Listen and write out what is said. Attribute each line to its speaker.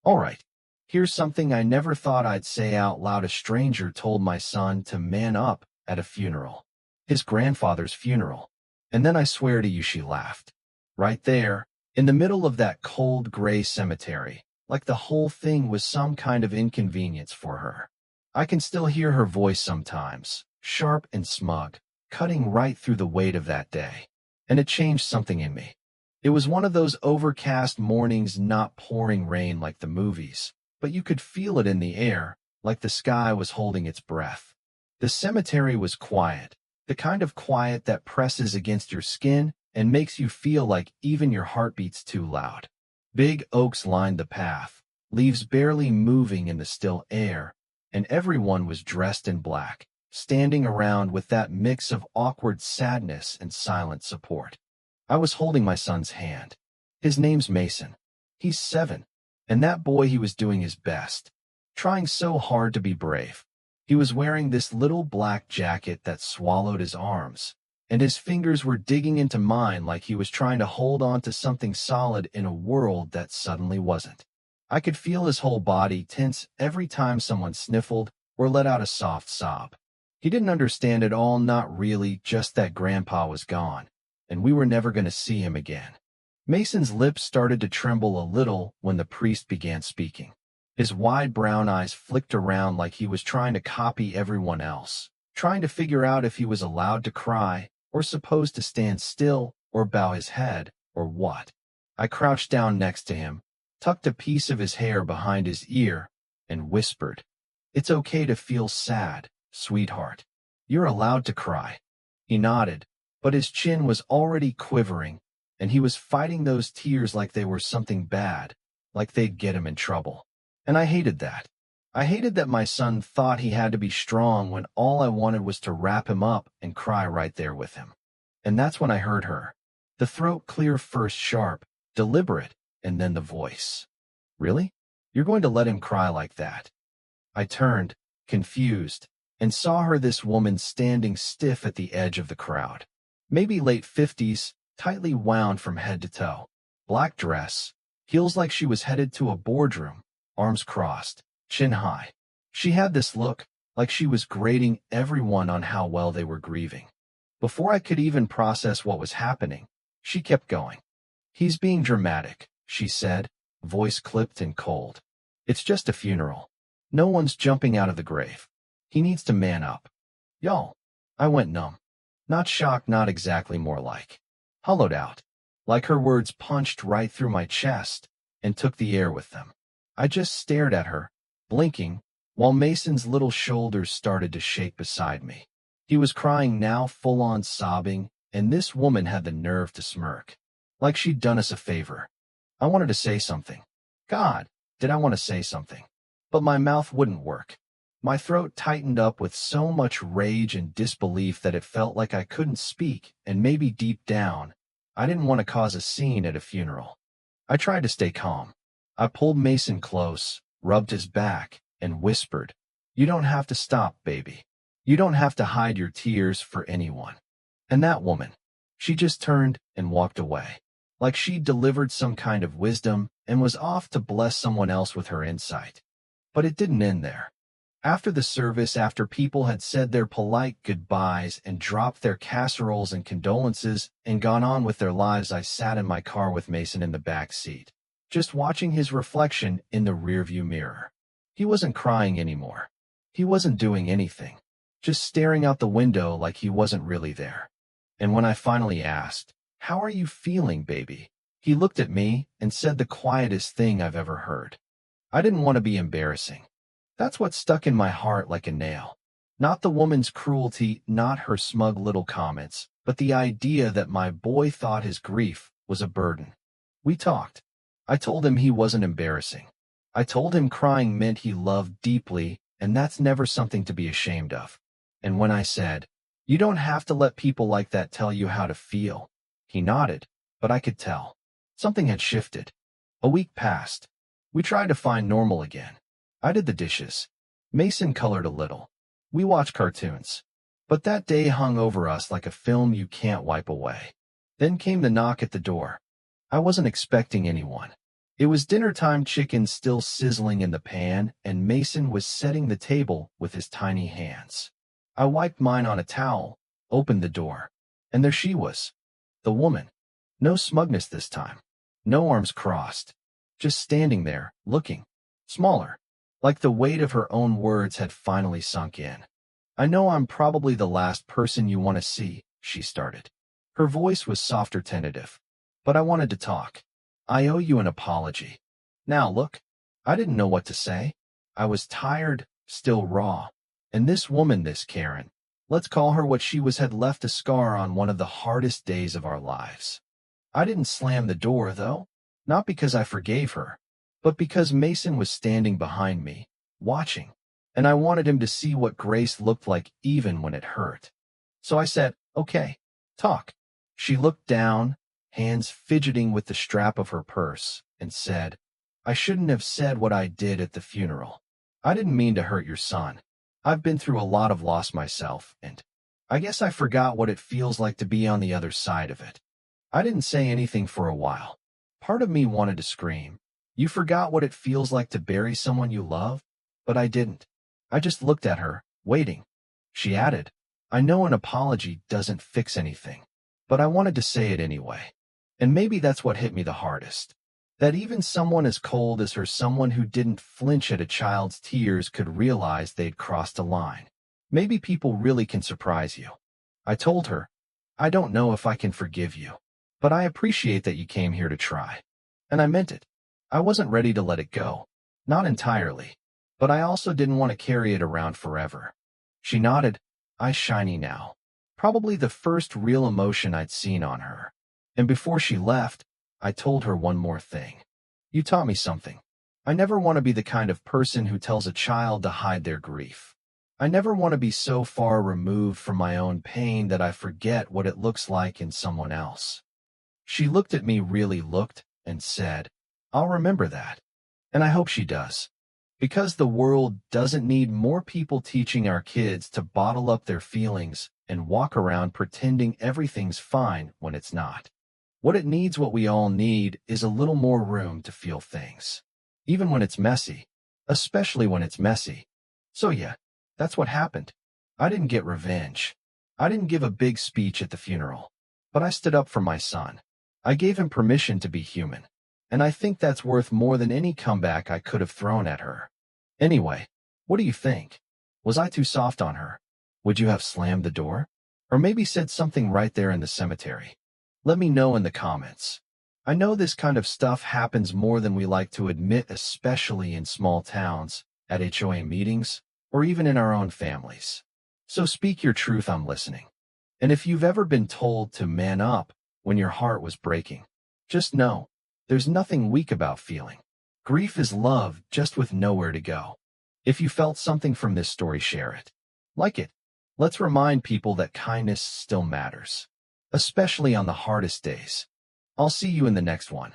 Speaker 1: Alright, here's something I never thought I'd say out loud. A stranger told my son to man up at a funeral. His grandfather's funeral. And then I swear to you she laughed. Right there, in the middle of that cold gray cemetery, like the whole thing was some kind of inconvenience for her. I can still hear her voice sometimes, sharp and smug, cutting right through the weight of that day. And it changed something in me. It was one of those overcast mornings, not pouring rain like the movies, but you could feel it in the air, like the sky was holding its breath. The cemetery was quiet, the kind of quiet that presses against your skin and makes you feel like even your heart beats too loud. Big oaks lined the path, leaves barely moving in the still air, and everyone was dressed in black, standing around with that mix of awkward sadness and silent support. I was holding my son's hand. His name's Mason. He's 7, and that boy, he was doing his best, trying so hard to be brave. He was wearing this little black jacket that swallowed his arms, and his fingers were digging into mine like he was trying to hold on to something solid in a world that suddenly wasn't. I could feel his whole body tense every time someone sniffled or let out a soft sob. He didn't understand it all, not really, just that Grandpa was gone, and we were never going to see him again. Mason's lips started to tremble a little when the priest began speaking. His wide brown eyes flicked around like he was trying to copy everyone else, trying to figure out if he was allowed to cry, or supposed to stand still, or bow his head, or what. I crouched down next to him, tucked a piece of his hair behind his ear, and whispered, "It's okay to feel sad, sweetheart. You're allowed to cry." He nodded, but his chin was already quivering, and he was fighting those tears like they were something bad, like they'd get him in trouble. And I hated that. I hated that my son thought he had to be strong when all I wanted was to wrap him up and cry right there with him. And that's when I heard her. The throat clear first, sharp, deliberate, and then the voice. "Really? You're going to let him cry like that?" I turned, confused, and saw her, this woman standing stiff at the edge of the crowd. Maybe late 50s, tightly wound from head to toe. Black dress, heels like she was headed to a boardroom, arms crossed, chin high. She had this look, like she was grading everyone on how well they were grieving. Before I could even process what was happening, she kept going. "He's being dramatic," she said, voice clipped and cold. "It's just a funeral. No one's jumping out of the grave. He needs to man up." Y'all. I went numb. Not shocked, not exactly, more like hollowed out. Like her words punched right through my chest and took the air with them. I just stared at her, blinking, while Mason's little shoulders started to shake beside me. He was crying now, full-on sobbing, and this woman had the nerve to smirk, like she'd done us a favor. I wanted to say something. God, did I want to say something? But my mouth wouldn't work. My throat tightened up with so much rage and disbelief that it felt like I couldn't speak, and maybe deep down, I didn't want to cause a scene at a funeral. I tried to stay calm. I pulled Mason close, rubbed his back, and whispered, "You don't have to stop, baby. You don't have to hide your tears for anyone." And that woman, she just turned and walked away, like she'd delivered some kind of wisdom and was off to bless someone else with her insight. But it didn't end there. After the service, after people had said their polite goodbyes and dropped their casseroles and condolences and gone on with their lives, I sat in my car with Mason in the back seat, just watching his reflection in the rearview mirror. He wasn't crying anymore. He wasn't doing anything, just staring out the window like he wasn't really there. And when I finally asked, "How are you feeling, baby?" he looked at me and said the quietest thing I've ever heard. I didn't want to be embarrassing. That's what stuck in my heart like a nail. Not the woman's cruelty, not her smug little comments, but the idea that my boy thought his grief was a burden. We talked. I told him he wasn't embarrassing. I told him crying meant he loved deeply, and that's never something to be ashamed of. And when I said, "You don't have to let people like that tell you how to feel," he nodded, but I could tell. Something had shifted. A week passed. We tried to find normal again. I did the dishes. Mason colored a little. We watched cartoons. But that day hung over us like a film you can't wipe away. Then came the knock at the door. I wasn't expecting anyone. It was dinner time, chicken still sizzling in the pan, and Mason was setting the table with his tiny hands. I wiped mine on a towel, opened the door, and there she was, the woman. No smugness this time. No arms crossed. Just standing there, looking smaller, like the weight of her own words had finally sunk in. I know I'm probably the last person you want to see, she started. Her voice was softer, tentative. But I wanted to talk. I owe you an apology. Now look, I didn't know what to say. I was tired, still raw. And this woman, this Karen, let's call her what she was, had left a scar on one of the hardest days of our lives. I didn't slam the door, though. Not because I forgave her, but because Mason was standing behind me, watching. And I wanted him to see what grace looked like even when it hurt. So I said, okay, talk. She looked down, hands fidgeting with the strap of her purse, and said, I shouldn't have said what I did at the funeral. I didn't mean to hurt your son. I've been through a lot of loss myself, and I guess I forgot what it feels like to be on the other side of it. I didn't say anything for a while. Part of me wanted to scream. You forgot what it feels like to bury someone you love? But I didn't. I just looked at her, waiting. She added, I know an apology doesn't fix anything, but I wanted to say it anyway. And maybe that's what hit me the hardest. That even someone as cold as her, someone who didn't flinch at a child's tears, could realize they'd crossed a line. Maybe people really can surprise you. I told her, I don't know if I can forgive you, but I appreciate that you came here to try. And I meant it. I wasn't ready to let it go. Not entirely. But I also didn't want to carry it around forever. She nodded, eyes shiny now. Probably the first real emotion I'd seen on her. And before she left, I told her one more thing. You taught me something. I never want to be the kind of person who tells a child to hide their grief. I never want to be so far removed from my own pain that I forget what it looks like in someone else. She looked at me, really looked, and said, I'll remember that. And I hope she does. Because the world doesn't need more people teaching our kids to bottle up their feelings and walk around pretending everything's fine when it's not. What it needs, what we all need, is a little more room to feel things. Even when it's messy. Especially when it's messy. So yeah, that's what happened. I didn't get revenge. I didn't give a big speech at the funeral. But I stood up for my son. I gave him permission to be human. And I think that's worth more than any comeback I could have thrown at her. Anyway, what do you think? Was I too soft on her? Would you have slammed the door? Or maybe said something right there in the cemetery? Let me know in the comments. I know this kind of stuff happens more than we like to admit, especially in small towns, at HOA meetings, or even in our own families. So speak your truth, I'm listening. And if you've ever been told to man up when your heart was breaking, just know, there's nothing weak about feeling. Grief is love, just with nowhere to go. If you felt something from this story, share it. Like it. Let's remind people that kindness still matters. Especially on the hardest days. I'll see you in the next one.